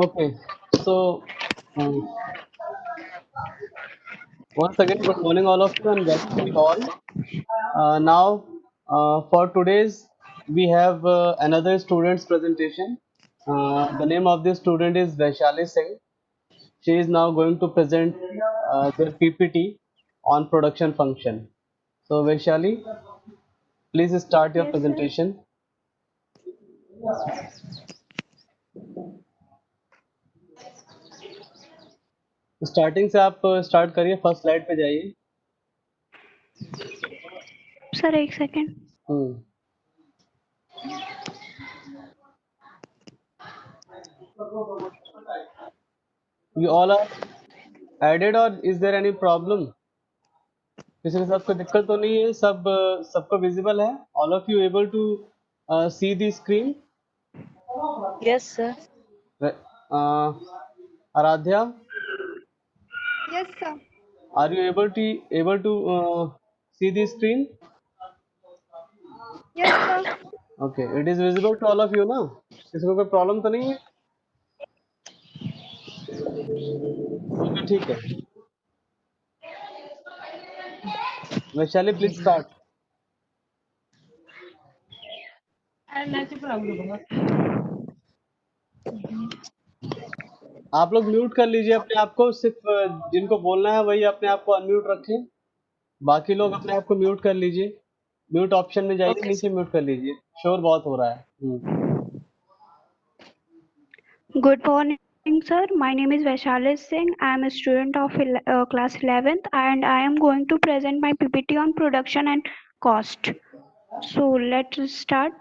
Okay, so um, once again, good morning, all of you, and welcome you all. Now, for today's, we have another student's presentation. The name of this student is Vaishali Singh. She is now going to present their PPT on production function. So, Vaishali, please start your Yes, sir. presentation. Starting से आप start करिए, first slide पे जाइए. Sir एक second. Hmm. You all are added or is there any problem? किसी के साथ कोई दिक्कत तो नहीं है? सबको विजिबल है? All of you able to see the screen? Yes, sir. Uh, Aradhya, Yes, sir. are you able to see the screen? Yes, sir. Okay, it is visible to all of you ना? किसी को कोई problem तो नहीं है? Okay, ठीक है. Vaishali please start. आप लोग म्यूट कर लीजिए अपने आप को. सिर्फ जिनको बोलना है वही अपने आप को अनम्यूट रखें. बाकी लोग अपने आप को म्यूट कर लीजिए. म्यूट ऑप्शन में जाइए, Okay, नीचे म्यूट कर लीजिए. शोर बहुत हो रहा है. Good morning, sir. My name is Vaishali Singh. I am a student of class 11th and I am going to present my PPT on production and cost. So let's start.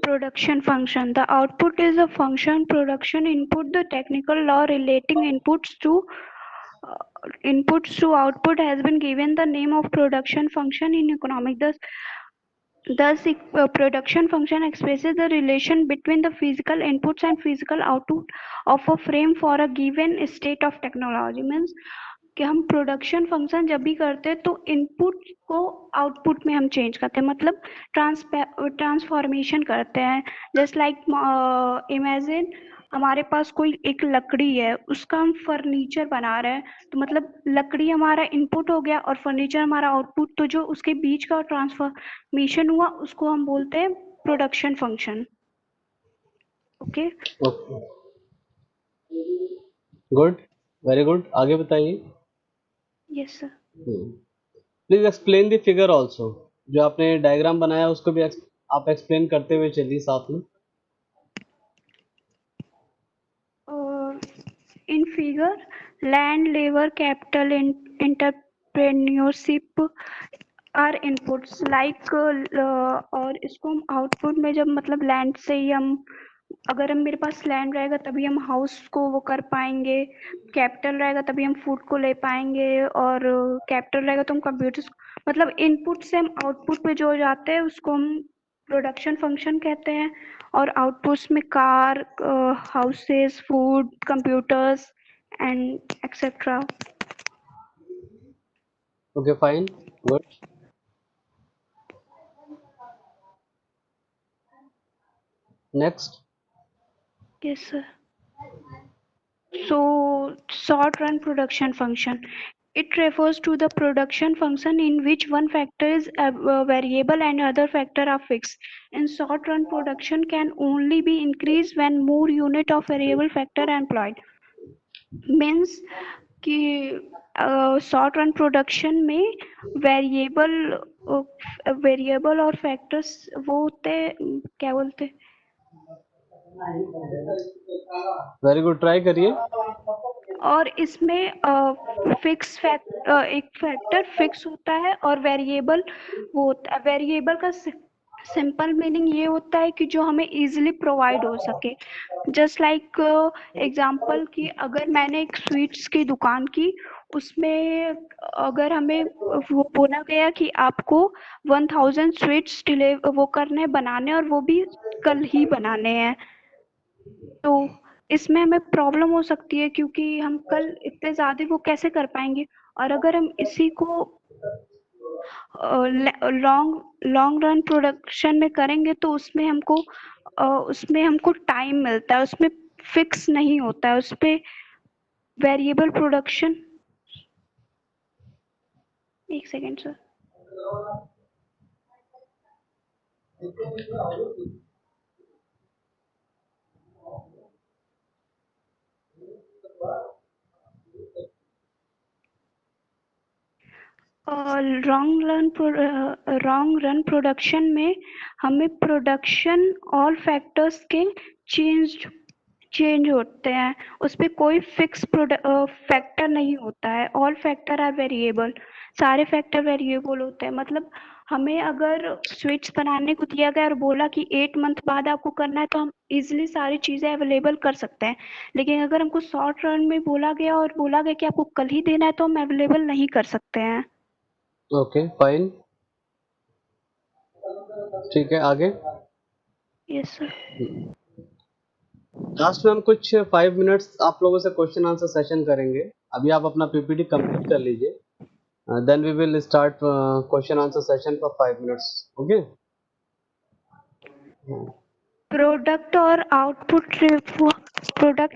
Production function. The output is a function. Production input. The technical law relating inputs to output has been given the name of production function in economic. Thus, production function expresses the relation between the physical inputs and physical output of a frame for a given state of technology. Means कि हम production function जब भी करते हैं तो input को output में हम चेंज करते हैं, मतलब ट्रांसफॉर्मेशन करते हैं. जस्ट लाइक इमेजिन हमारे पास कोई एक लकड़ी है, उसका हम फर्नीचर बना रहे हैं, तो मतलब लकड़ी हमारा इनपुट हो गया और फर्नीचर हमारा आउटपुट. तो जो उसके बीच का ट्रांसफॉर्मेशन हुआ उसको हम बोलते हैं production function. Okay, good, very good. आगे बताइए. Yes sir. Please explain the figure also. जो आपने डायग्राम बनाया उसको भी आप एक्सप्लेन करते हुए चलिए साथ में. In figure, land, labor, capital, entrepreneurship are inputs like और इसको हम आउटपुट में जब मतलब लैंड से ही हम, अगर हम मेरे पास लैंड रहेगा तभी हम हाउस को वो कर पाएंगे, कैपिटल रहेगा तभी हम फूड को ले पाएंगे, और कैपिटल रहेगा तो हम कंप्यूटर्स, मतलब इनपुट से हम आउटपुट पे जो जाते हैं उसको हम प्रोडक्शन फंक्शन कहते हैं. और आउटपुट्स में car, houses, food, computers and etcetera. Okay, fine, good. Next. Yes, sir. So, short run production function. It refers to the production function in which one factor is a variable and other factor are fixed. In short run production can only be increased when more unit of variable factor are employed. Means कि short run production में variable और factors वो होते, क्या बोलते. Very good, try करिए. और इसमें एक फैक्टर फिक्स होता है और वेरिएबल वो होता है. वेरिएबल का सिंपल मीनिंग ये होता है कि जो हमें इजीली प्रोवाइड हो सके. जस्ट लाइक एग्जांपल कि अगर मैंने एक स्वीट्स की दुकान की, उसमें अगर हमें वो बोला गया कि आपको 1000 स्वीट्स वो करने बनाने और वो भी कल ही बनाने हैं, तो इसमें हमें प्रॉब्लम हो सकती है क्योंकि हम कल इतने ज़्यादा वो कैसे कर पाएँगे? और अगर हम इसी को लॉन्ग लॉन्ग रन प्रोडक्शन में करेंगे तो उसमें हमको टाइम मिलता है, उसमें फिक्स नहीं होता है, उसपे वेरिएबल प्रोडक्शन। एक second sir. Long run production में हमें प्रोडक्शन ऑल फैक्टर्स के चेंज चेंज होते हैं, उस पे कोई फिक्स फैक्टर नहीं होता है। ऑल फैक्टर आर वेरिएबल, सारे फैक्टर वेरिएबल होते हैं। मतलब हमें अगर स्विच बनाने को दिया गया और बोला कि 8 मंथ बाद आपको करना है तो हम इजीली सारी चीज़ें अवेलेबल कर सकते हैं। लेकिन अगर हमको शॉर्ट रन में बोला गया और बोला गया कि आपको कल ही देना है तो हम अवेलेबल नहीं कर सकते हैं। ओके फाइन, ठीक है आगे। Yes sir. लास्ट में हम कुछ 5 मिनट्स आप लोगों से क्वेश्चन आंसर सेशन करेंगे। अभी आप अपना पीपीटी कंप्लीट कर लीजिए, then we will start question answer session for 5 minutes. Okay. Product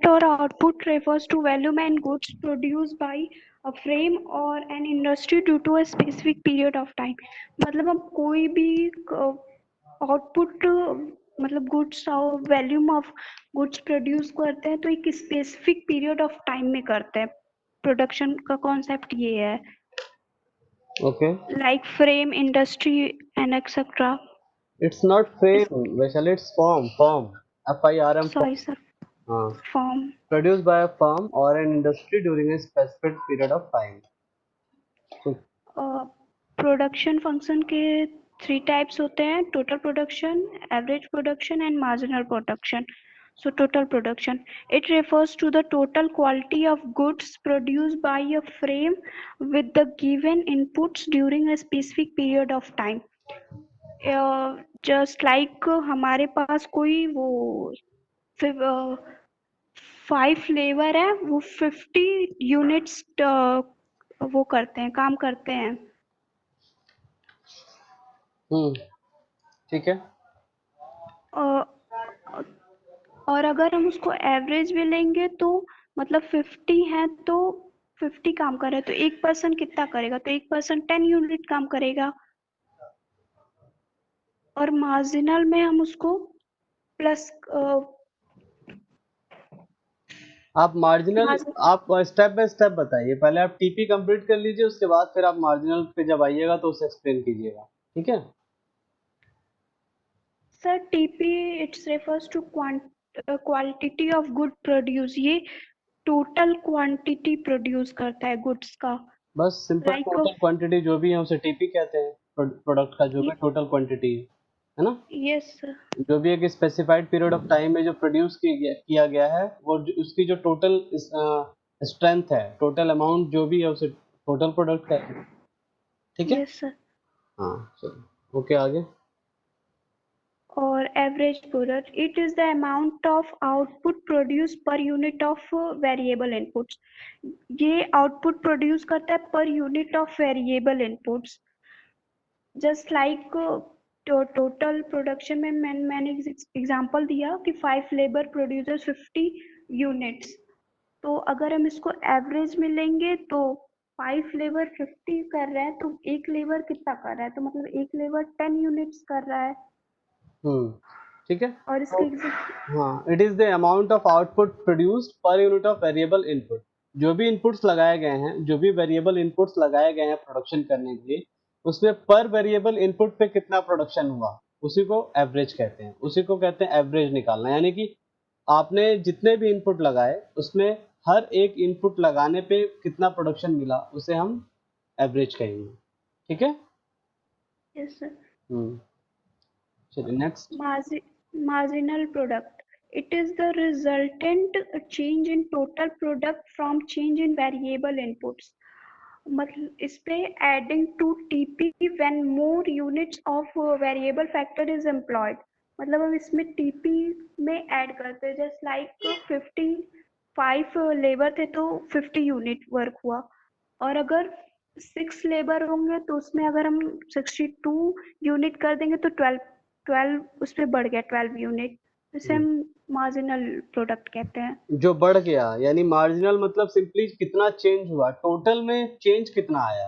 or output refers to volume and goods produced by a frame or an industry due to a specific period of time। मतलब हम कोई भी output मतलब goods और volume of goods produce करते हैं तो एक स्पेसिफिक पीरियड ऑफ टाइम में करते हैं। प्रोडक्शन का कॉन्सेप्ट ये है, okay, like frame industry and etcetera. It's not frame Vaishali, it's form, FIRM sorry sir. हाँ, form. produced by a firm or an industry during a specific period of time। तो production function के 3 types होते हैं: total production, average production and marginal production. So total production, it refers to the total quality of goods produced by a frame with the given inputs during a specific period of time। Just like हमारे पास कोई वो 5 flavour है, वो 50 units वो करते हैं, काम करते हैं। ठीक है। अ, और अगर हम उसको एवरेज भी लेंगे तो मतलब 50 है तो 50 काम कर रहे हैं तो एक पर्सन कितना करेगा, तो एक पर्सन 10 यूनिट काम करेगा। और मार्जिनल में हम उसको प्लस आप मार्जिनल, आप स्टेप बाय स्टेप बताइए। पहले आप टीपी कंप्लीट कर लीजिए, उसके बाद फिर आप मार्जिनल पे जब आइएगा तो उसे एक्सप्लेन कीजिएगा, ठीक है। Sir TP it's refers to quantity of good produce. ये टोटल क्वांटिटी प्रोड्यूस करता है गुड्स का। बस सिंपल, लाइक टोटल क्वांटिटी जो भी है उसे टीपी कहते हैं, प्रोडक्ट का जो भी टोटल क्वांटिटी है ना, यस सर। जो भी एक स्पेसिफाइड पीरियड ऑफ टाइम में जो प्रोड्यूस किया गया है वो उसकी जो टोटल स्ट्रेंथ है, टोटल अमाउंट जो भी है उसे टोटल प्रोडक्ट कहते हैं, ठीक है। Yes sir. हाँ चलो, ओके आगे। और average product, it is the amount of output produce per unit of variable inputs. ये आउटपुट प्रोड्यूस करता है per unit of variable inputs. Just like total production में मैंने एग्जांपल दिया कि 5 लेबर प्रोड्यूसर्स 50 यूनिट्स। तो अगर हम इसको एवरेज में लेंगे तो 5 लेबर 50 कर रहे हैं तो एक लेबर कितना कर रहा है, तो मतलब एक लेबर 10 यूनिट्स कर रहा है। ठीक है। और तो इसके हाँ, it is the amount of output produced per unit of variable input. जो भी इनपुट्स लगाए गए हैं, जो भी वेरिएबल इनपुट्स लगाए गए हैं प्रोडक्शन करने के लिए, उसमें पर वेरिएबल इनपुट पे कितना प्रोडक्शन हुआ, उसी को एवरेज कहते हैं, उसी को कहते हैं एवरेज निकालना। यानी कि आपने जितने भी इनपुट लगाए उसमें हर एक इनपुट लगाने पे कितना प्रोडक्शन मिला उसे हम एवरेज कहेंगे, ठीक है। Yes sir. हम्म, चलिए next. Marginal product, it is the resultant change in total product from change in variable inputs। मतलब इस पे adding to TP when more units of variable factor is employed। मतलब हम इसमें टीपी में add करते हैं, जस्ट लाइक 55 लेबर थे तो 50 यूनिट वर्क हुआ, और अगर 6 लेबर होंगे तो उसमें अगर हम 62 यूनिट कर देंगे तो 12 उस पर बढ़ गया 12 यूनिट, इसे हम मार्जिनल प्रोडक्ट कहते हैं। जो बढ़ गया यानी मार्जिनल मतलब सिंपली कितना चेंज हुआ, टोटल में चेंज कितना आया,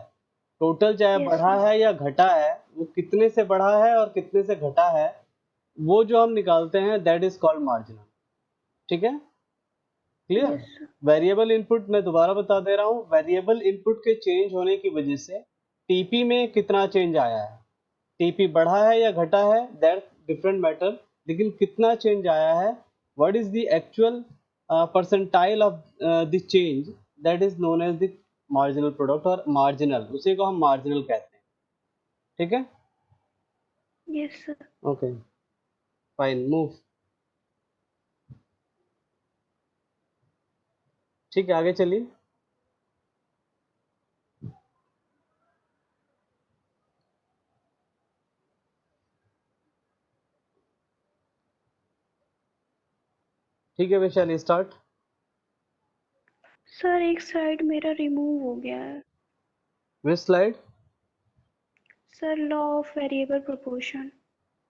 टोटल चाहे यस बढ़ा है या घटा है, वो कितने से बढ़ा है और कितने से घटा है, वो जो हम निकालते हैं दैट इज कॉल्ड मार्जिनल। ठीक है, क्लियर। यस वेरिएबल इनपुट मैं दोबारा बता दे रहा हूँ, वेरिएबल इनपुट के चेंज होने की वजह से टीपी में कितना चेंज आया है, टीपी बढ़ा है या घटा है दैट डिफरेंट मैटर, लेकिन कितना चेंज आया है, what is the actual percentile of the change, that is known as the marginal product और मार्जिनल, उसी को हम मार्जिनल कहते हैं। ठीक है, yes sir. Okay fine move. ठीक है, आगे चलिए। ठीक है वैशाली, स्टार्ट। सर एक साइड मेरा रिमूव हो गया है। Which slide? Sir law of variable proportion.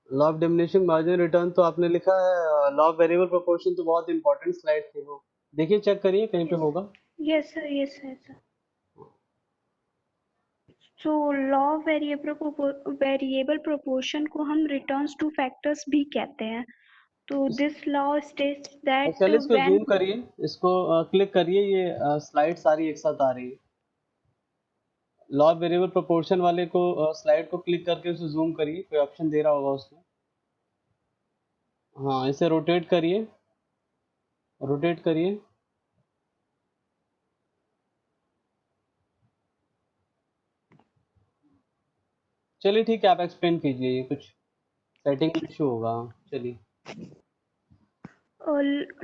Law of diminishing margin return तो आपने लिखा है, लॉ ऑफ वेरिएबल प्रोपोर्शन तो बहुत इंपॉर्टेंट स्लाइड थी वो, देखिए चेक करिए कहीं पे यस होगा। Yes sir, yes sir. So law of variable proportion को हम रिटर्न्स टू फैक्टर्स भी कहते हैं। तो दिस लॉ स्टेट्स दैट चलिए इसको व्हेन जूम करिए, इसको क्लिक करिए, ये स्लाइड सारी एक साथ आ रही है। लॉ ऑफ वेरिएबल प्रोपोर्शन वाले को स्लाइड को क्लिक करके उसे जूम करिए, कोई ऑप्शन दे रहा होगा उसमें। हाँ, इसे रोटेट करिए, रोटेट करिए। चलिए ठीक है, आप एक्सप्लेन कीजिए, ये कुछ सेटिंग इशू होगा। चलिए।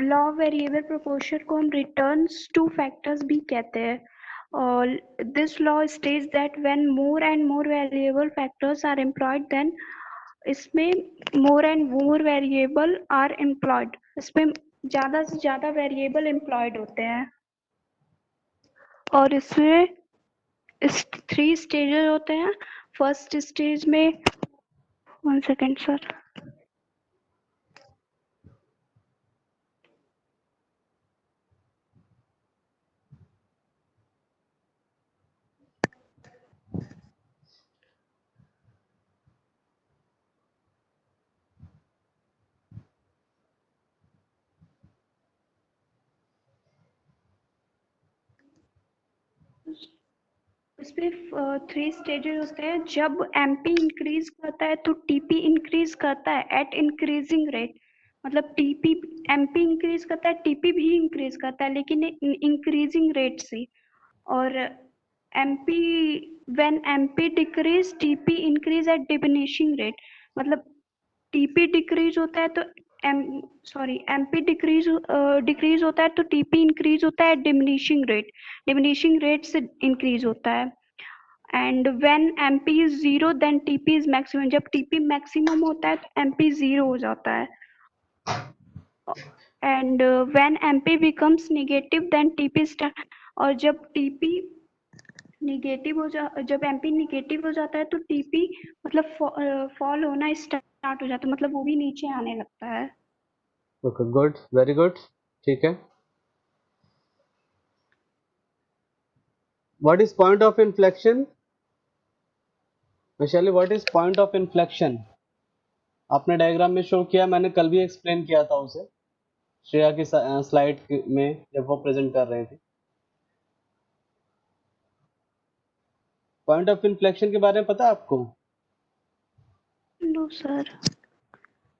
लॉ ऑफ वेरिएबल प्रोपोर्शन को हम रिटर्न्स टू फैक्टर्स भी कहते हैं, और this law states that when more and more variable factors are employed then, इसमें more and more variable are employed, इसमें ज़्यादा से ज़्यादा वेरिएबल एम्प्लॉयड होते हैं, और इसमें इस 3 स्टेजेस होते हैं। फर्स्ट स्टेज में 1 सेकेंड सर। इसमें 3 स्टेजेस होते हैं। जब एमपी इंक्रीज करता है तो टीपी इंक्रीज करता है एट इंक्रीजिंग रेट, मतलब टीपी एमपी इंक्रीज करता है, टीपी भी इंक्रीज करता है लेकिन इंक्रीजिंग रेट से। और MP when MP decrease TP increase at diminishing rate, मतलब टीपी डिक्रीज होता है तो एमपी डिक्रीज होता है तो टीपी इंक्रीज होता है डिमिनिशिंग रेट, डिमिनिशिंग रेट से इंक्रीज होता है। And when MP is zero then TP is maximum, जब टीपी मैक्सिमम होता है तो एमपी जीरो हो जाता है। And when MP becomes negative then TP start, और जब टीपी निगेटिव जब एमपी निगेटिव हो जाता है तो टीपी मतलब फॉल होना स्टार्ट हो जाता है, मतलब वो भी नीचे आने लगता है। Okay good, very good. ठीक है, what is point of inflection? Vaishali, what is point of inflection? आपने डायग्राम में शो किया, मैंने कल भी एक्सप्लेन किया था उसे श्रेया की स्लाइड में जब वो प्रेजेंट कर रहे थे। पॉइंट ऑफ इन्फ्लेक्शन के बारे में पता है आपको? No sir.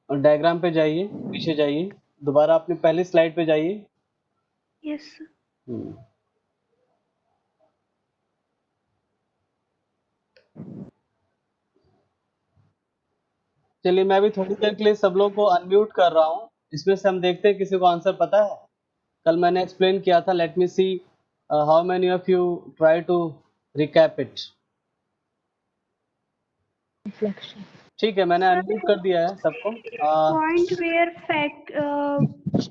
और डायग्राम पे जाइए, पीछे जाइए, दोबारा अपनी पहली स्लाइड पे जाइए। यस। हम्म, चलिए मैं भी थोड़ी देर के लिए सब लोग को अनम्यूट कर रहा हूँ, इसमें से हम देखते हैं किसी को आंसर पता है। कल मैंने एक्सप्लेन किया था, let me see how many of you try to recap it. Inflection. ठीक है, मैंने अनम्यूट कर दिया है सबको।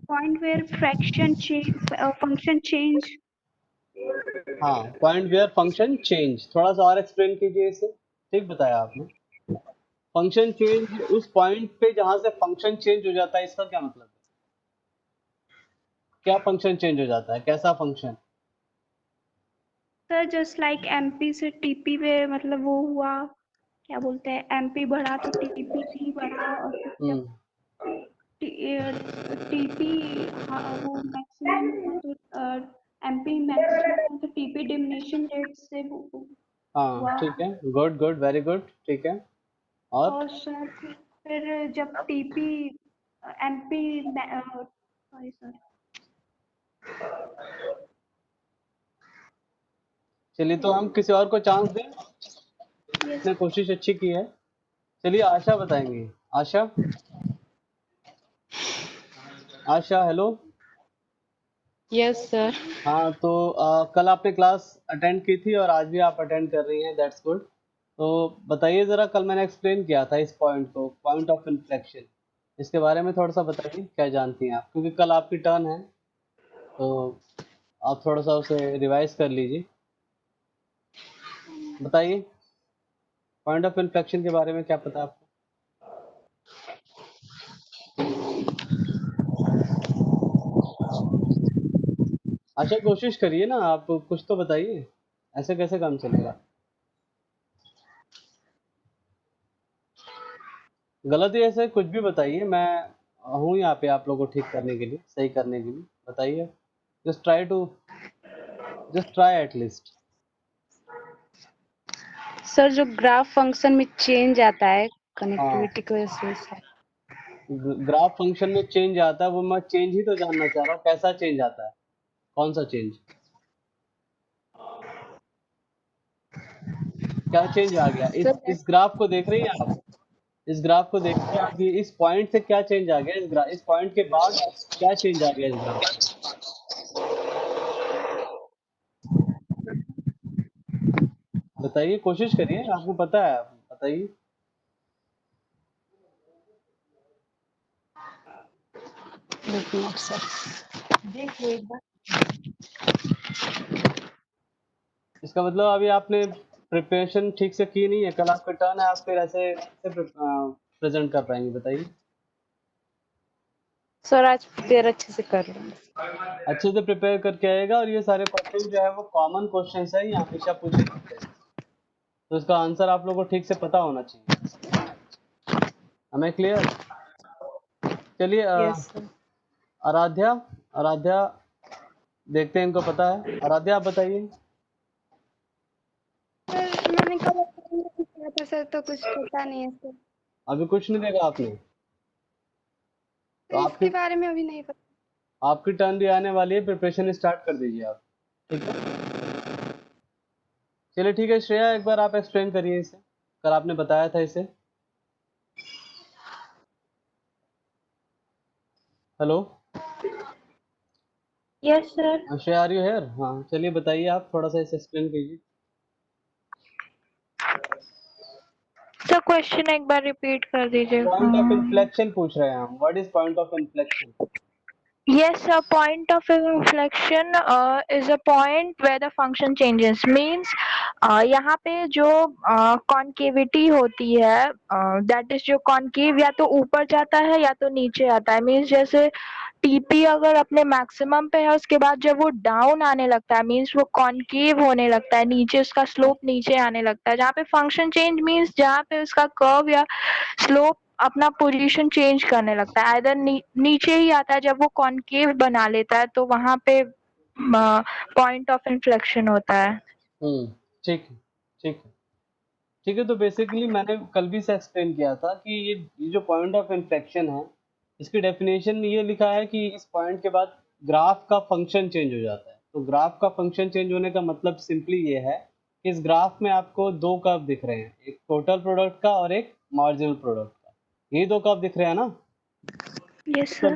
point where fraction change function change. हाँ, पॉइंट वेयर फंक्शन चेंज, थोड़ा सा और एक्सप्लेन कीजिए इसे। ठीक बताया आपने। फंक्शन चेंज उस पॉइंट पे जहां से फंक्शन चेंज हो जाता है, इसका क्या मतलब है? क्या फंक्शन चेंज हो जाता है, कैसा function? Sir just like MP से टीपी पे मतलब वो हुआ, क्या बोलते हैं, एमपी बढ़ा तो टीपी भी बढ़ा, और फिर जब हम्म। टीपी वो मैक्सिमम हुआ तो एमपी मैक्सिमम हुआ तो टीपी डिमिनिशिंग रेट से वो हाँ हुआ। ठीक है, गुड गुड, वेरी गुड, ठीक है। और और सर फिर जब टीपी एमपी सॉरी सर। चलिए, तो हम किसी और को चांस दें, यस। ने कोशिश अच्छी की है। चलिए, आशा बताएंगी। आशा, आशा हेलो। Yes sir. हाँ, तो कल आपने क्लास अटेंड की थी और आज भी आप अटेंड कर रही हैं, दैट्स गुड। तो बताइए ज़रा, कल मैंने एक्सप्लेन किया था इस पॉइंट को, पॉइंट ऑफ इन्फ्लेक्शन। इसके बारे में थोड़ा सा बताइए, क्या जानती हैं आप, क्योंकि कल आपकी टर्न है, तो आप थोड़ा सा उसे रिवाइज कर लीजिए। बताइए, पॉइंट ऑफ इन्फ्लेक्शन के बारे में क्या पता है आपको? अच्छा, कोशिश करिए ना, आप कुछ तो बताइए, ऐसे कैसे काम चलेगा? गलत ही ऐसे कुछ भी बताइए, मैं हूँ यहाँ पे आप लोगों को ठीक करने के लिए, सही करने के लिए। बताइए, just try to, just try at least. Sir जो ग्राफ फंक्शन में चेंज आता है हाँ, कनेक्टिविटी की वजह से। ग्राफ फंक्शन में चेंज आता है, वो मैं चेंज ही तो जानना चाह रहा हूँ, कैसा चेंज आता है, कौन सा चेंज, क्या चेंज आ गया? सर इस ग्राफ को देख रही हैं आप? इस ग्राफ को देख के आप, ये इस पॉइंट से क्या चेंज आ गया, इस पॉइंट के बाद क्या चेंज आ गया इस ग्राफ में? बताइए, कोशिश करिए, आपको पता है, बताइए। एक मिनट सर, देखिए एक बार। इसका मतलब अभी आपने प्रिपरेशन ठीक से की नहीं है, कल आपका टर्न है, आप फिर ऐसे कैसे प्रेजेंट कर पाएंगे? बताइए। सर आज प्रिपेयर अच्छे से कर रहे हैं। अच्छे से प्रिपेयर करके आएगा, और ये सारे क्वेश्चन जो है वो कॉमन क्वेश्चन है, ये हमेशा पूछे जाते हैं, तो इसका आंसर आप लोगों को ठीक से पता होना चाहिए। हमें क्लियर? चलिए, यस सर। आराध्या, आराध्या, देखते हैं इनको पता है। आराध्या, आप बताइए। सर मैंने कल असाइनमेंट किया था सर, तो कुछ पता नहीं है सर। अभी कुछ नहीं देखा आपने? तो तो आपकी इसके बारे में अभी नहीं पता। आपकी टर्न भी आने वाली है, प्रिपरेशन स्टार्ट कर दीजिए आप। ठीक है, चलिए ठीक है। श्रेया, एक बार आप एक्सप्लेन करिए इसे, कल आपने बताया था इसे। Hello, yes sir. Shreya, are you here? हाँ, चलिए बताइए, आप थोड़ा सा इसे एक्सप्लेन कीजिए। सर क्वेश्चन एक बार रिपीट कर दीजिए। पॉइंट ऑफ इन्फ्लेक्शन पूछ रहे हैं हम, what is point of inflection? Yes, a point of inflection is a point where the function changes. Means यहाँ पे जो कॉन्केविटी होती है, दैट इज जो कॉन्केव या तो ऊपर जाता है या तो नीचे आता है। मीन्स जैसे टीपी अगर अपने मैक्सिमम पे है, उसके बाद जब वो डाउन आने लगता है मीन्स वो कॉन्केव होने लगता है, नीचे उसका स्लोप नीचे आने लगता है। जहाँ पे फंक्शन चेंज मीन्स जहाँ पे उसका कर्व या स्लोप अपना पोजीशन चेंज करने लगता है, आइदर नीचे ही आता है। जब वो कॉन्केव बना लेता है तो वहां पे पॉइंट ऑफ इन्फ्लेक्शन होता है। हम्म, ठीक है, ठीक है, ठीक है। तो बेसिकली मैंने कल भी से एक्सप्लेन किया था कि ये जो पॉइंट ऑफ इन्फ्लेक्शन है, इसकी डेफिनेशन में ये लिखा है कि इस पॉइंट के बाद ग्राफ का फंक्शन चेंज हो जाता है। तो ग्राफ का फंक्शन चेंज होने का मतलब सिंपली ये है कि इस ग्राफ में आपको दो कर्व दिख रहे हैं, एक टोटल प्रोडक्ट का और एक मार्जिनल प्रोडक्ट का। ये दो कर्व दिख रहे हैं ना? Yes sir.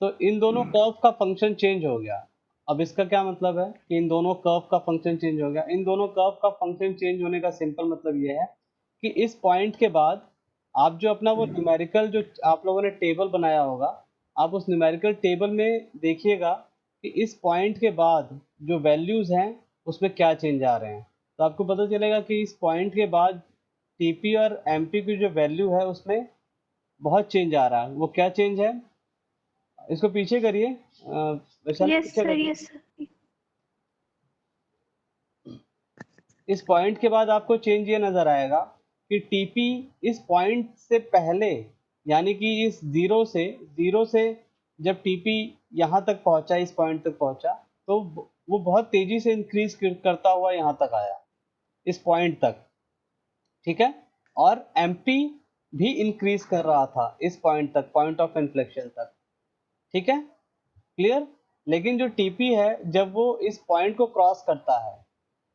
तो इन दोनों कर्व का फंक्शन चेंज हो गया। अब इसका क्या मतलब है कि इन दोनों कर्व का फंक्शन चेंज हो गया? इन दोनों कर्व का फंक्शन चेंज होने का सिंपल मतलब ये है कि इस पॉइंट के बाद आप जो अपना वो न्यूमेरिकल जो आप लोगों ने टेबल बनाया होगा, आप उस न्यूमेरिकल टेबल में देखिएगा कि इस पॉइंट के बाद जो वैल्यूज़ हैं उसमें क्या चेंज आ रहे हैं। तो आपको पता चलेगा कि इस पॉइंट के बाद टीपी और एमपी की जो वैल्यू है उसमें बहुत चेंज आ रहा है। वो क्या चेंज है? इसको पीछे करिए, वैशाली यस पीछे सर, करिए। Yes sir. इस पॉइंट के बाद आपको चेंज ये नज़र आएगा कि टीपी इस पॉइंट से पहले, यानी कि इस ज़ीरो से जब टीपी यहाँ तक पहुँचा, इस पॉइंट तक पहुँचा, तो वो बहुत तेज़ी से इंक्रीज करता हुआ यहाँ तक आया, इस पॉइंट तक, ठीक है। और एमपी भी इंक्रीज कर रहा था इस पॉइंट तक, पॉइंट ऑफ इन्फ्लेक्शन तक, ठीक है, क्लियर। लेकिन जो टीपी है जब वो इस पॉइंट को क्रॉस करता है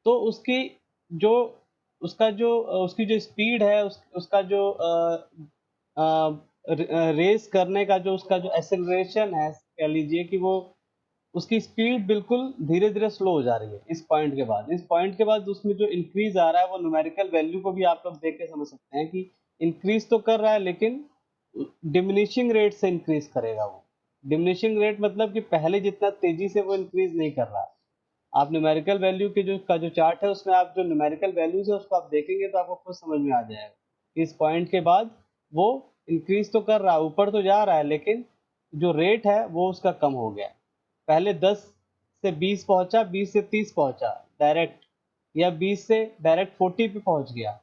तो उसकी जो उसकी जो स्पीड है, उसका जो रेस करने का जो उसका जो एक्सेलरेशन है, कह लीजिए कि वो उसकी स्पीड बिल्कुल धीरे धीरे स्लो हो जा रही है इस पॉइंट के बाद उसमें जो इंक्रीज आ रहा है वो न्यूमेरिकल वैल्यू को भी आप लोग देख के समझ सकते हैं कि इंक्रीज तो कर रहा है लेकिन डिमिनिशिंग रेट से इंक्रीज करेगा वो। डिमिनिशिंग रेट मतलब कि पहले जितना तेजी से वो इंक्रीज नहीं कर रहा है। आप न्यूमेरिकल वैल्यू के जो चार्ट है उसमें आप जो न्यूमेरिकल वैल्यूज है उसको आप देखेंगे तो आपको खुद समझ में आ जाएगा कि इस पॉइंट के बाद वो इंक्रीज तो कर रहा है, ऊपर तो जा रहा है, लेकिन जो रेट है वो उसका कम हो गया। पहले 10 से 20 पहुंचा, 20 से 30 पहुंचा डायरेक्ट, या 20 से डायरेक्ट 40 पे पहुंच गया,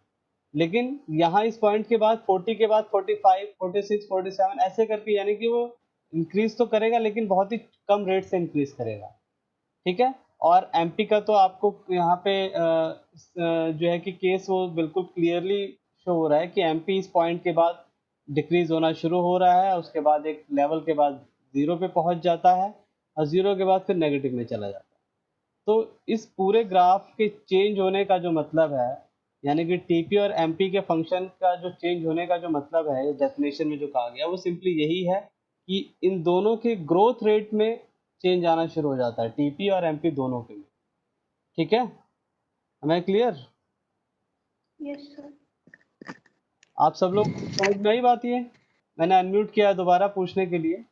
लेकिन यहाँ इस पॉइंट के बाद 40 के बाद 45, 46, 47 ऐसे करके, यानी कि वो इंक्रीज तो करेगा लेकिन बहुत ही कम रेट से इंक्रीज करेगा, ठीक है। और एमपी का तो आपको यहाँ पे जो है कि केस वो बिल्कुल क्लियरली शो हो रहा है कि एमपी इस पॉइंट के बाद डिक्रीज होना शुरू हो रहा है, उसके बाद एक लेवल के बाद जीरो पे पहुंच जाता है और जीरो के बाद फिर नेगेटिव में चला जाता है। तो इस पूरे ग्राफ के चेंज होने का जो मतलब है, यानी कि टीपी और एमपी के फंक्शन का जो चेंज होने का जो मतलब है, डेफिनेशन में जो कहा गया वो सिंपली यही है कि इन दोनों के ग्रोथ रेट में चेंज आना शुरू हो जाता है, टीपी और एमपी दोनों के में, ठीक है। हमें क्लियर? Yes sir. आप सब लोग समझ में आई बात? ये मैंने अनम्यूट किया है दोबारा पूछने के लिए,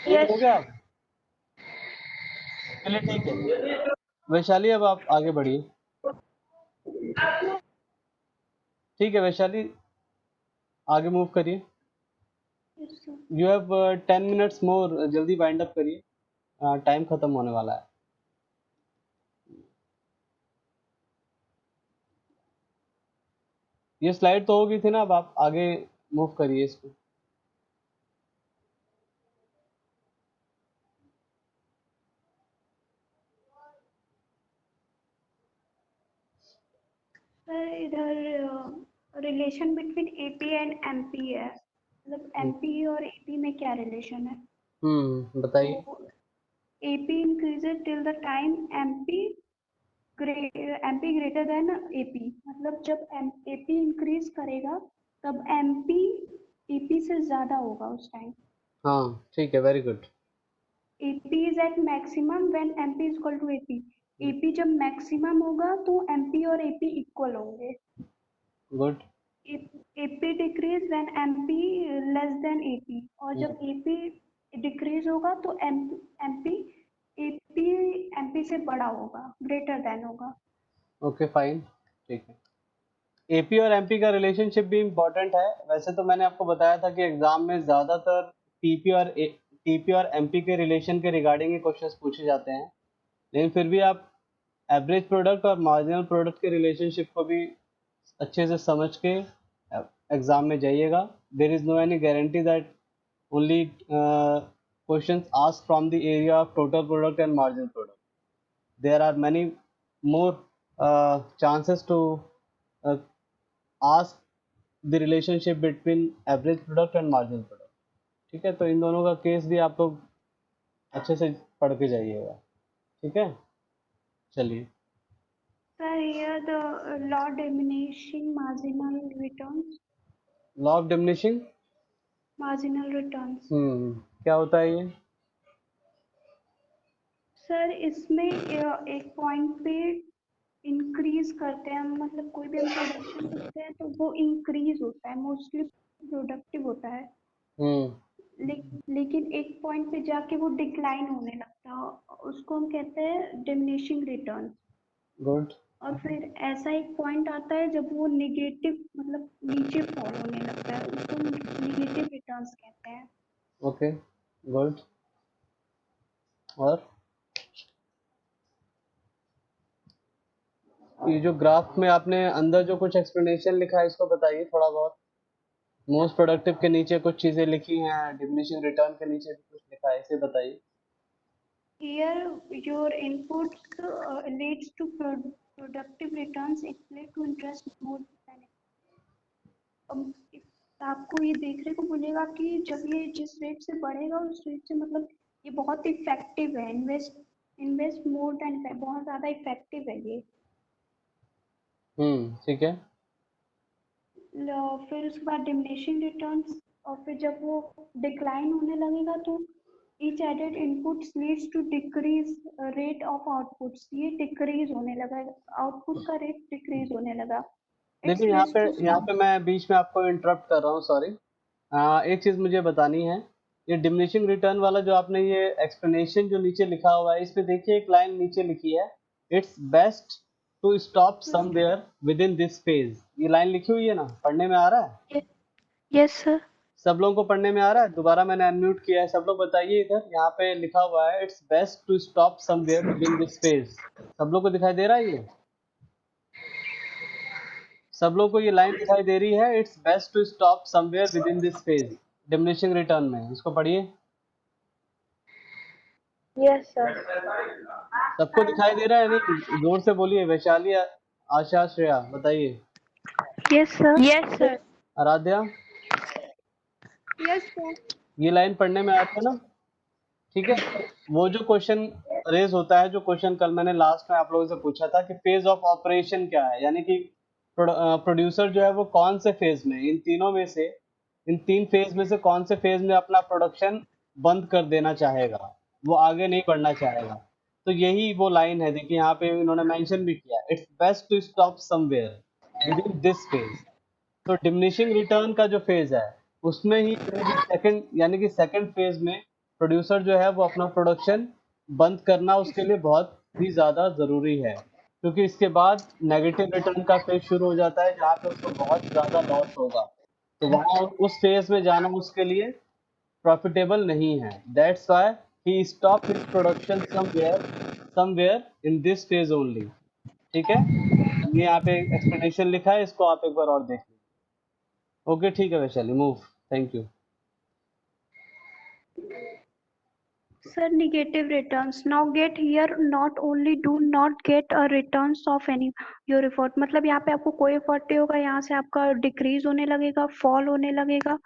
क्लियर हो यस गया आप? चलिए ठीक है, वैशाली अब आप आगे बढ़िए। ठीक है वैशाली, आगे मूव करिए। Yes sir. You have 10 minutes more, जल्दी वाइंड अप करिए, टाइम खत्म होने वाला है। ये स्लाइड तो होगी थी ना, अब आप आगे मूव करिए इसको। सर इधर relation between AP and MP है, मतलब एमपी और एपी में क्या रिलेशन है? बताइए। तो AP increases till the time MP MP greater than AP, मतलब जब एपी इंक्रीज करेगा तब एमपी एपी से ज्यादा होगा उस टाइम। हाँ ठीक है, very good. AP is at maximum when MP is equal to AP. AP जब मैक्सिमम होगा तो एमपी और एपी इक्वल होंगे। Good. AP decrease when MP less than AP, और जब एपी डिक्रीज होगा तो एमपी एपी एमपी से बड़ा होगा, ग्रेटर देन होगा। ओके फाइन, ठीक है। एपी और एमपी का रिलेशनशिप भी इम्पोर्टेंट है। वैसे तो मैंने आपको बताया था कि एग्जाम में ज़्यादातर टीपी और एमपी के रिलेशन के रिगार्डिंग ही क्वेश्चंस पूछे जाते हैं, लेकिन फिर भी आप एवरेज प्रोडक्ट और मार्जिनल प्रोडक्ट के रिलेशनशिप को भी अच्छे से समझ के एग्जाम में जाइएगा। There is no any guarantee that only questions ask from the area of total product and marginal product. There are many more chances to uh, ask the relationship between average product and marginal product, ठीक है। तो इन दोनों का case भी आप लोग अच्छे से पढ़ के जाइएगा, ठीक है। चलिए। Sir, here the law diminishing law of diminishing, marginal returns। क्या होता है ये? सर इसमें एक पॉइंट पे इंक्रीज करते हैं, मतलब कोई भी हम प्रोडक्शन करते हैं तो वो इंक्रीज होता है, मोस्टली प्रोडक्टिव होता है। लेकिन एक पॉइंट पे जाके वो डिक्लाइन होने लगता है, उसको हम कहते हैं डिमिनिशिंग रिटर्न। गुड। और फिर ऐसा एक पॉइंट आता है जब वो निगेटिव, मतलब नीचे फॉल होने लगता है, उसको हम निगेटिव रिटर्न्स कहते हैं। Okay, good. और ये जो ग्राफ में आपने अंदर जो कुछ एक्सप्लेनेशन लिखा है इसको बताइए थोड़ा बहुत। मोस्ट प्रोडक्टिव के नीचे कुछ चीजें लिखी हैं, डिमिनिशिंग रिटर्न के नीचे भी कुछ लिखा है, इसे बताइए। Here, your input leads to productive returns equal to interest more than आपको ये देखने को मिलेगा कि जब ये जिस रेट से बढ़ेगा उस रेट से, मतलब ये बहुत इफेक्टिव है, इन्वेस्ट मोर देन, बहुत ज्यादा इफेक्टिव है ये। ठीक है। फिर उसके बाद डिमिनिशिंग रिटर्न्स, और फिर जब वो डिक्लाइन होने लगेगा तो each added inputs leads to decrease rate of outputs, ये डिक्रीज होने लगा, आउटपुट का रेट डिक्रीज होने लगा। देखिए यहाँ पे मैं बीच में आपको इंटरप्ट कर रहा हूँ, सॉरी। एक चीज मुझे बतानी है, ये डिमिनिशिंग रिटर्न वाला जो आपने ये एक्सप्लेनेशन जो नीचे लिखा हुआ है, इस पे देखिए एक लाइन नीचे लिखी है, it's best to stop somewhere within this phase. ये लाइन लिखी हुई है ना, पढ़ने में आ रहा है? Yes sir. सब लोगों को पढ़ने में आ रहा है? दोबारा मैंने अनम्यूट किया है, सब लोग बताइए। इधर यहाँ पे लिखा हुआ है it's best to stop somewhere within this phase. सब लोग को दिखाई दे रहा है ये? सब लोग को ये लाइन दिखाई दे रही है, it's best to stop somewhere within this phase, diminishing return में। इसको पढ़िए। Yes sir. सबको दिखाई दे रहा है? नहीं, जोर से बोलिए। वैशाली, आशा, श्रेया, बताइए। Yes sir. Yes sir. Aradhya, yes sir. ये लाइन पढ़ने में आती है ना? ठीक है। वो जो क्वेश्चन रेज होता है, जो क्वेश्चन कल मैंने लास्ट में आप लोगों से पूछा था कि फेज ऑफ ऑपरेशन क्या है, यानी कि प्रोड्यूसर जो है वो कौन से फेज में, इन तीनों में से, इन तीन फेज में से कौन से फेज में अपना प्रोडक्शन बंद कर देना चाहेगा, वो आगे नहीं बढ़ना चाहेगा। तो यही वो लाइन है। देखिए यहाँ पे इन्होंने मेंशन भी किया, it's best to stop somewhere within this phase. तो डिमिनिशिंग रिटर्न का जो फेज है उसमें ही सेकंड, यानी कि सेकंड फेज में प्रोड्यूसर जो है वो अपना प्रोडक्शन बंद करना उसके लिए बहुत ही ज़्यादा ज़रूरी है, क्योंकि इसके बाद नेगेटिव रिटर्न का फेज शुरू हो जाता है जहाँ पे उसको बहुत ज़्यादा लॉस होगा। तो वहाँ उस फेज में जाना उसके लिए प्रॉफिटेबल नहीं है। That's why he stop his production somewhere in this phase only. ठीक है, ये यहाँ पे एक्सप्लेनेशन लिखा है, इसको आप एक बार और देख लीजिए। ओके, ठीक है Vaishali, move. Thank you. Sir, negative returns now get here, not only do not get a returns of any your effort, मतलब यहाँ पे आपको कोई एफर्ट नहीं होगा, यहाँ से आपका डिक्रीज होने लगेगा, फॉल होने लगेगा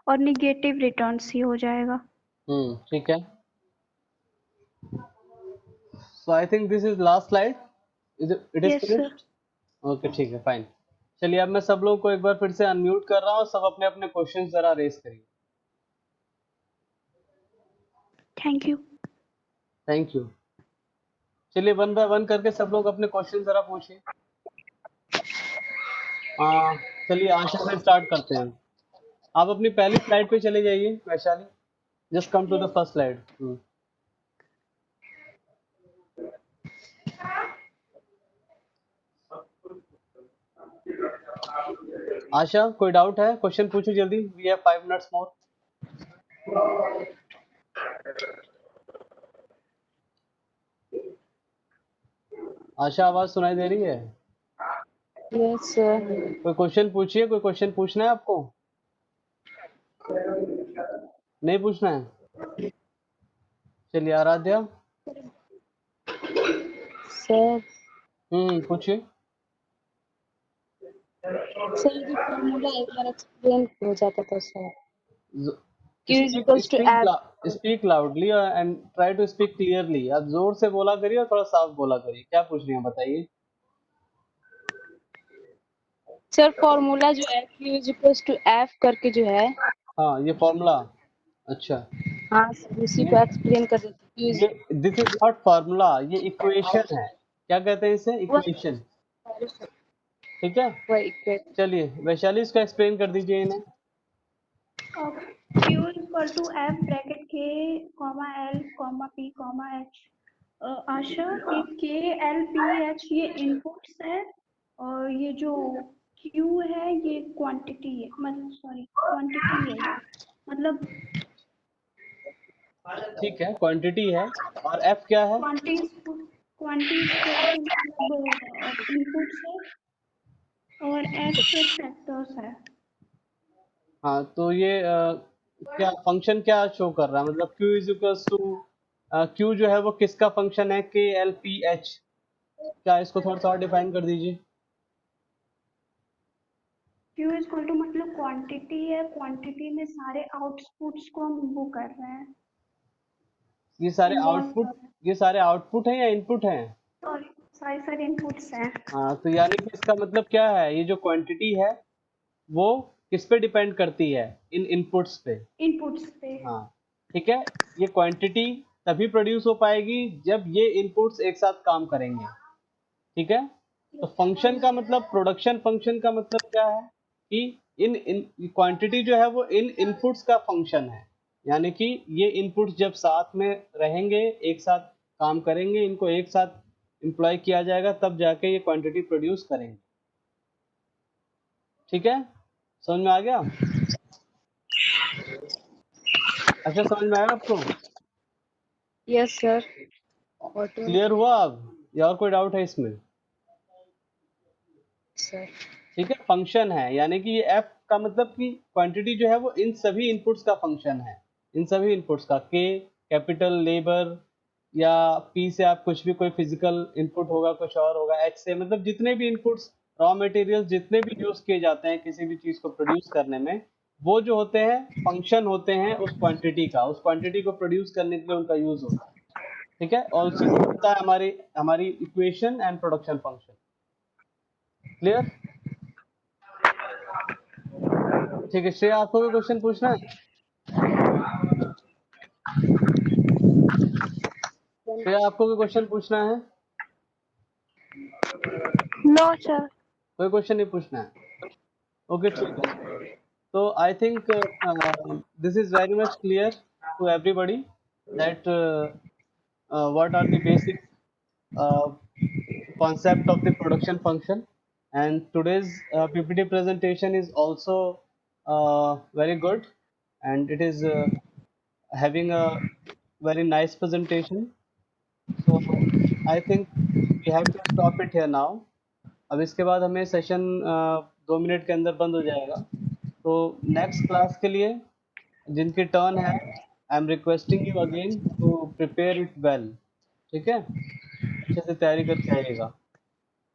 और निगेटिव रिटर्न्स ही हो जाएगा। ठीक है। So I think this is last slide. It is yes sir. Finished. Okay, ठीक है, फाइन। चलिए अब मैं सब लोगों को एक बार फिर से अनम्यूट कर रहा हूँ, सब अपने अपने क्वेश्चन जरा रेस करिए। Thank you. Thank you. चलिए वन बाय वन करके सब लोग अपने क्वेश्चन जरा पूछिए। चलिए आशा से स्टार्ट करते हैं। आप अपनी पहली स्लाइड पे चले जाइए Vaishali, just come to the first slide. Asha, कोई डाउट है? क्वेश्चन पूछो जल्दी, we have 5 minutes more. Asha, आवाज सुनाई दे रही है? Yes sir. कोई क्वेश्चन पूछिए। कोई क्वेश्चन पूछना है आपको? नहीं पूछना है? चलिए आराध्या। सर पूछिए। सर ये फॉर्मूला एक बार एक्सप्लेन हो जाता था sir. Q is speak equals to speak F. Speak loudly and try to speak clearly. आप जोर से बोला करिए और थोड़ा साफ बोला करिए। क्या पूछ रही हैं बताइए। सर फॉर्मूला जो है Q is equals to F करके जो है, हाँ, ये फॉर्मूला। अच्छा, हाँ सर उसी को एक्सप्लेन कर देते Q is ये दिस इज नॉट फॉर्मूला, ये इक्वेशन है। क्या कहते हैं इसे? इक्वेशन। ठीक है, वही चलिए वैशाली इसको एक्सप्लेन कर दीजिए इन्हें। Q equal to F bracket K comma L comma P comma H। आशा, ये K L P H ये इनपुट्स है और ये जो Q है ये क्वांटिटी है, मतलब सॉरी क्वांटिटी है ये, मतलब ठीक है, क्वांटिटी है। और एफ क्या है? क्वांटिटीज क्या है, मतलब इनपुट्स है और H फिर फैक्टर्स है। हाँ, तो ये क्या फंक्शन क्या शो कर रहा है? मतलब Q is equals to Q जो है वो किसका फंक्शन है? के एल पी एच। क्या इसको थोड़ा सा और डिफाइन कर दीजिए। Q इक्वल टू मतलब क्वांटिटी है, क्वांटिटी में सारे आउटपुट्स को हम वो कर रहे हैं, ये सारे इन्वॉल्व आउटपुट, कर रहे हैं। ये सारे आउटपुट हैं या इनपुट हैं? सॉरी, सारे इनपुट्स हैं। हाँ, तो यानी कि इसका मतलब क्या है? ये जो क्वांटिटी है वो किस पे डिपेंड करती है? इन इनपुट्स पे। इनपुट्स पे। हाँ, ठीक है। ये क्वांटिटी तभी प्रोड्यूस हो पाएगी जब ये इनपुट्स एक साथ काम करेंगे। ठीक है, तो फंक्शन का मतलब, प्रोडक्शन फंक्शन का मतलब क्या है कि इन क्वांटिटी जो है वो इन इनपुट्स का फंक्शन है। यानी कि ये इनपुट्स जब साथ में रहेंगे, एक साथ काम करेंगे, इनको एक साथ एम्प्लॉय किया जाएगा, तब जाके ये क्वांटिटी प्रोड्यूस करेंगे। ठीक है, समझ में आ गया? अच्छा, समझ में आया आपको? Yes sir. ऑटो क्लियर हुआ अब, या और कोई डाउट है इसमें? सर। ठीक है, फंक्शन है, यानी कि ये एफ का मतलब कि क्वांटिटी जो है वो इन सभी इनपुट्स का फंक्शन है। इन सभी इनपुट्स का, के कैपिटल, लेबर, या पी से आप कुछ भी, कोई फिजिकल इनपुट होगा, कुछ और होगा, एच से मतलब जितने भी इनपुट्स, रॉ मटेरियल्स जितने भी यूज किए जाते हैं किसी भी चीज को प्रोड्यूस करने में, वो जो होते हैं फंक्शन होते हैं उस क्वांटिटी का, उस क्वांटिटी को प्रोड्यूस करने के लिए उनका यूज होता है। ठीक है, और उसी से बनता है हमारी हमारी equation and production function. Clear? ठीक है, श्रेया आपको कोई क्वेश्चन पूछना है? श्रेया आपको कोई क्वेश्चन पूछना है? No sir. कोई क्वेश्चन नहीं पूछना है? ओके, ठीक है। So I think this is very much clear to everybody that what are the basic uh, concept of the production function, and today's PPT presentation is also very good, and it is having a very nice presentation. So I think we have to stop it here now. अब इसके बाद हमें session 2 minute के अंदर बंद हो जाएगा। तो नेक्स्ट क्लास के लिए जिनकी टर्न है, I am requesting you again to prepare it well. ठीक है, अच्छे से तैयारी करके आइएगा।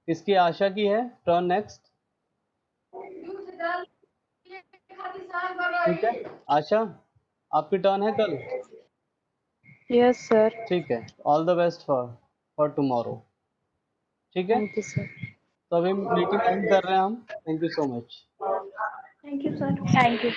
किसकी आशा की है टर्न नेक्स्ट? ठीक है, आशा आपकी टर्न है कल। Yes sir. ठीक है, all the best for tomorrow. ठीक है, थैंक यू सर। तो अभी मीटिंग एंड कर रहे हैं हम। Thank you so much. Thank you sir. Thank you.